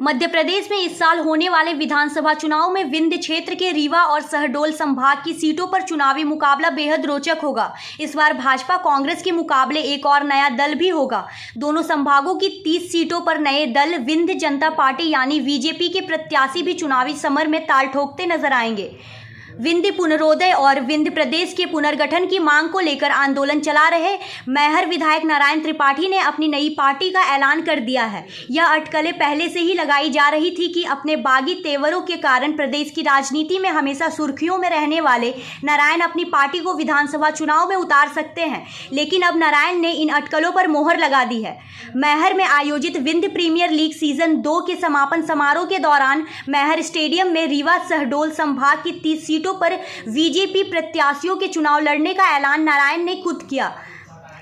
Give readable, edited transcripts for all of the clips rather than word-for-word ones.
मध्य प्रदेश में इस साल होने वाले विधानसभा चुनाव में विंध्य क्षेत्र के रीवा और शहडोल संभाग की सीटों पर चुनावी मुकाबला बेहद रोचक होगा। इस बार भाजपा कांग्रेस के मुकाबले एक और नया दल भी होगा। दोनों संभागों की 30 सीटों पर नए दल विंध्य जनता पार्टी यानी बीजेपी के प्रत्याशी भी चुनावी समर में ताल ठोकते नजर आएंगे। विंध्य पुनरोदय और विंध्य प्रदेश के पुनर्गठन की मांग को लेकर आंदोलन चला रहे मैहर विधायक नारायण त्रिपाठी ने अपनी नई पार्टी का ऐलान कर दिया है। यह अटकलें पहले से ही लगाई जा रही थी कि अपने बागी तेवरों के कारण प्रदेश की राजनीति में हमेशा सुर्खियों में रहने वाले नारायण अपनी पार्टी को विधानसभा चुनाव में उतार सकते हैं, लेकिन अब नारायण ने इन अटकलों पर मोहर लगा दी है। मैहर में आयोजित विंध्य प्रीमियर लीग सीजन 2 के समापन समारोह के दौरान मैहर स्टेडियम में रीवा शहडोल संभाग की 30 सीटों पर बीजेपी प्रत्याशियों के चुनाव लड़ने का ऐलान नारायण ने खुद किया।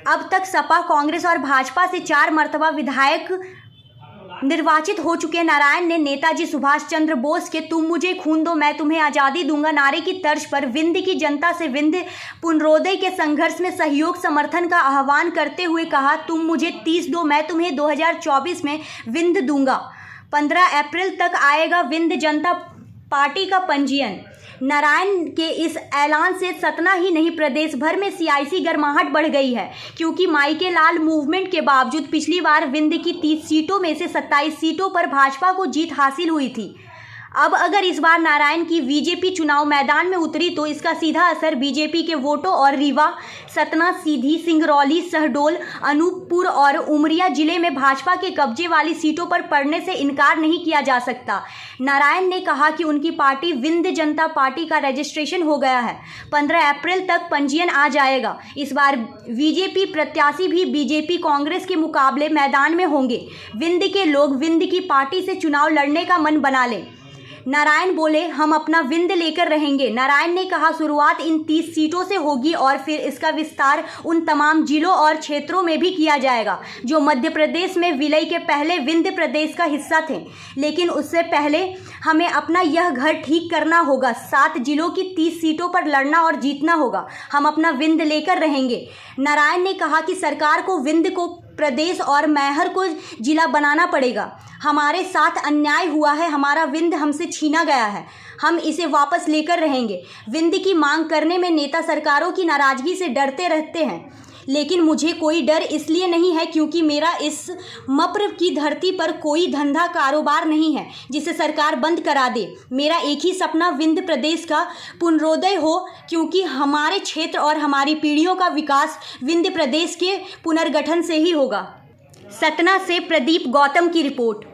अब तक सपा, कांग्रेस और भाजपा से 4 मर्तबा विधायक निर्वाचित हो चुके नारायण ने नेताजी सुभाष चंद्र बोस के "तुम मुझे खून दो मैं तुम्हें आज़ादी दूंगा" नारे की तर्ज पर विंध्य की जनता से विंध्य पुनरोदय के संघर्ष में सहयोग समर्थन का आह्वान करते हुए कहा, "तुम मुझे 30 दो मैं तुम्हें 2024 में विंध्य दूंगा।" 15 अप्रैल तक आएगा विंध्य जनता पार्टी का पंजीयन। नारायण के इस ऐलान से सतना ही नहीं प्रदेश भर में सियासी गर्माहट बढ़ गई है, क्योंकि माइके लाल मूवमेंट के बावजूद पिछली बार विंध्य की 30 सीटों में से 27 सीटों पर भाजपा को जीत हासिल हुई थी। अब अगर इस बार नारायण की बीजेपी चुनाव मैदान में उतरी तो इसका सीधा असर बीजेपी के वोटों और रीवा, सतना, सीधी, सिंगरौली, शहडोल, अनूपपुर और उमरिया जिले में भाजपा के कब्जे वाली सीटों पर पड़ने से इनकार नहीं किया जा सकता। नारायण ने कहा कि उनकी पार्टी विंध्य जनता पार्टी का रजिस्ट्रेशन हो गया है। 15 अप्रैल तक पंजीयन आ जाएगा। इस बार बीजेपी प्रत्याशी भी बीजेपी कांग्रेस के मुकाबले मैदान में होंगे। विंध्य के लोग विंध्य की पार्टी से चुनाव लड़ने का मन बना लें। नारायण बोले, "हम अपना विंध्य लेकर रहेंगे।" नारायण ने कहा, "शुरुआत इन 30 सीटों से होगी और फिर इसका विस्तार उन तमाम जिलों और क्षेत्रों में भी किया जाएगा जो मध्य प्रदेश में विलय के पहले विंध्य प्रदेश का हिस्सा थे। लेकिन उससे पहले हमें अपना यह घर ठीक करना होगा। 7 जिलों की 30 सीटों पर लड़ना और जीतना होगा। हम अपना विंध्य लेकर रहेंगे।" नारायण ने कहा कि सरकार को विंध्य को प्रदेश और मैहर को जिला बनाना पड़ेगा। "हमारे साथ अन्याय हुआ है, हमारा विंध्य हमसे छीना गया है, हम इसे वापस लेकर रहेंगे। विंध्य की मांग करने में नेता सरकारों की नाराजगी से डरते रहते हैं, लेकिन मुझे कोई डर इसलिए नहीं है क्योंकि मेरा इस मप्र की धरती पर कोई धंधा कारोबार नहीं है जिसे सरकार बंद करा दे। मेरा एक ही सपना विंध्य प्रदेश का पुनरोदय हो, क्योंकि हमारे क्षेत्र और हमारी पीढ़ियों का विकास विंध्य प्रदेश के पुनर्गठन से ही होगा। सतना से प्रदीप गौतम की रिपोर्ट।